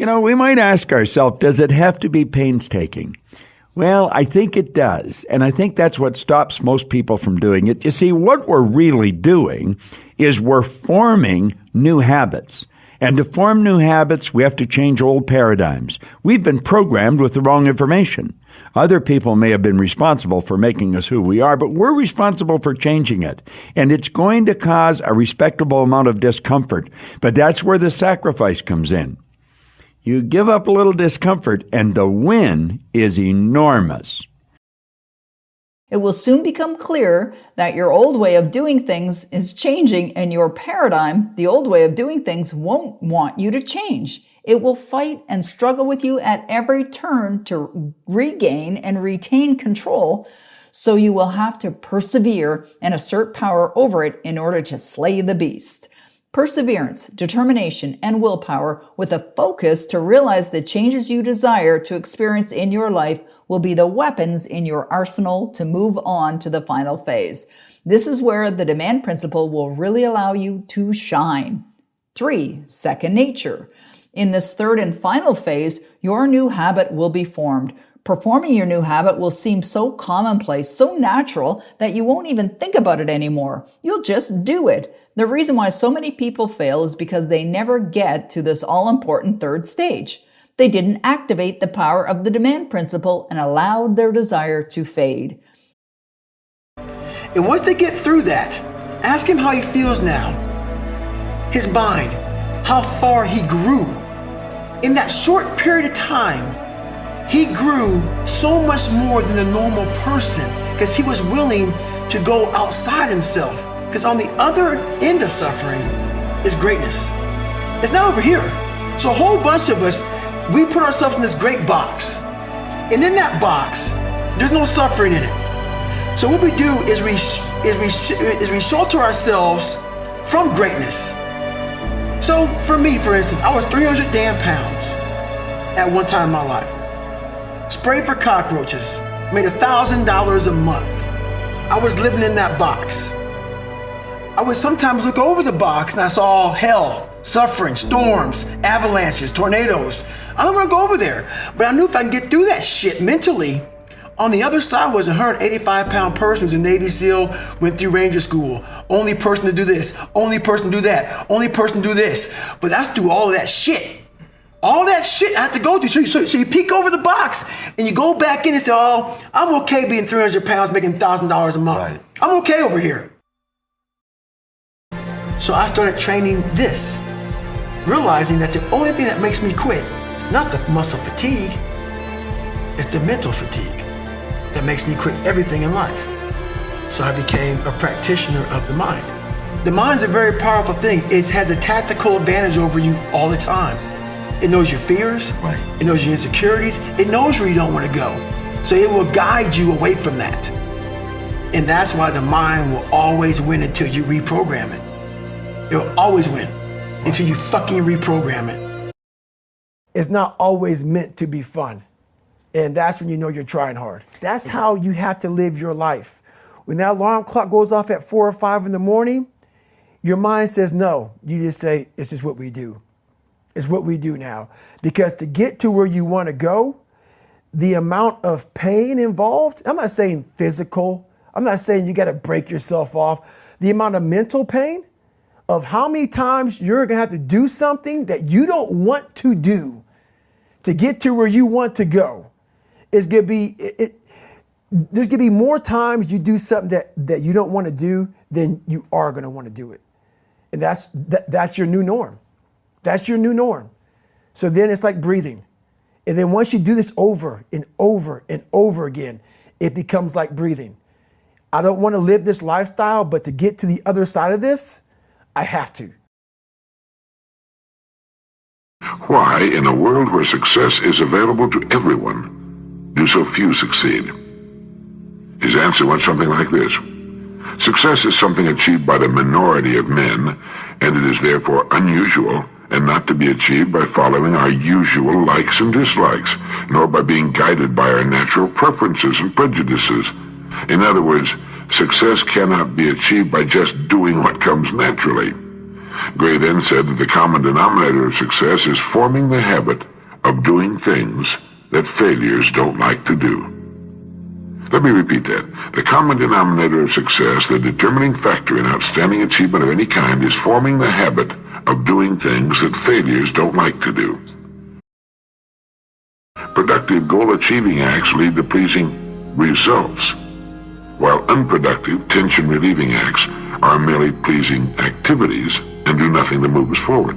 We might ask ourselves, does it have to be painstaking? Well, I think it does, and I think that's what stops most people from doing it. You see, what we're really doing is we're forming new habits. And to form new habits, we have to change old paradigms. We've been programmed with the wrong information. Other people may have been responsible for making us who we are, but we're responsible for changing it. And it's going to cause a respectable amount of discomfort. But that's where the sacrifice comes in. You give up a little discomfort, and the win is enormous. It will soon become clear that your old way of doing things is changing, and your paradigm, the old way of doing things, won't want you to change. It will fight and struggle with you at every turn to regain and retain control, so you will have to persevere and assert power over it in order to slay the beast. Perseverance, determination, and willpower with a focus to realize the changes you desire to experience in your life will be the weapons in your arsenal to move on to the final phase. This is where the demand principle will really allow you to shine. 3. Second nature. In this third and final phase, your new habit will be formed. Performing your new habit will seem so commonplace, so natural, that you won't even think about it anymore. You'll just do it. The reason why so many people fail is because they never get to this all-important third stage. They didn't activate the power of the demand principle and allowed their desire to fade. And once they get through that, ask him how he feels now. His mind, how far he grew. In that short period of time, he grew so much more than the normal person because he was willing to go outside himself. Because on the other end of suffering is greatness. It's not over here. So a whole bunch of us, we put ourselves in this great box. And in that box, there's no suffering in it. So what we do is we shelter ourselves from greatness. So for me, for instance, I was 300 damn pounds at one time in my life. Sprayed for cockroaches, made $1,000 a month. I was living in that box. I would sometimes look over the box and I saw hell, suffering, storms, avalanches, tornadoes. I don't want to go over there, but I knew if I can get through that shit mentally, on the other side was a 185-pound person who's a Navy SEAL, went through Ranger School. Only person to do this, only person to do that, only person to do this. But that's through all of that shit. All that shit I have to go through. So you peek over the box and you go back in and say, oh, I'm okay being 300 pounds, making $1,000 a month. Right. I'm okay over here. So I started training this, realizing that the only thing that makes me quit is not the muscle fatigue, it's the mental fatigue that makes me quit everything in life. So I became a practitioner of the mind. The mind's a very powerful thing. It has a tactical advantage over you all the time. It knows your fears, right. It knows your insecurities, it knows where you don't want to go. So it will guide you away from that. And that's why the mind will always win until you reprogram it. It'll always win until you fucking reprogram it. It's not always meant to be fun. And that's when you know you're trying hard. That's how you have to live your life. When that alarm clock goes off at 4 or 5 in the morning, your mind says no. You just say, it's just what we do. It's what we do now. Because to get to where you want to go, the amount of pain involved, I'm not saying physical, I'm not saying you got to break yourself off. The amount of mental pain of how many times you're going to have to do something that you don't want to do to get to where you want to go. Is going to be, there's going to be more times you do something that you don't want to do than you are going to want to do it. And that's your new norm. That's your new norm. So then it's like breathing. And then once you do this over and over and over again, it becomes like breathing. I don't want to live this lifestyle, but to get to the other side of this, I have to. Why, in a world where success is available to everyone, do so few succeed? His answer went something like this. Success is something achieved by the minority of men, and it is therefore unusual and not to be achieved by following our usual likes and dislikes, nor by being guided by our natural preferences and prejudices. In other words, success cannot be achieved by just doing what comes naturally. Gray then said that the common denominator of success is forming the habit of doing things that failures don't like to do. Let me repeat that. The common denominator of success, the determining factor in outstanding achievement of any kind, is forming the habit of doing things that failures don't like to do. Productive goal-achieving acts lead to pleasing results, while unproductive, tension-relieving acts are merely pleasing activities and do nothing to move us forward.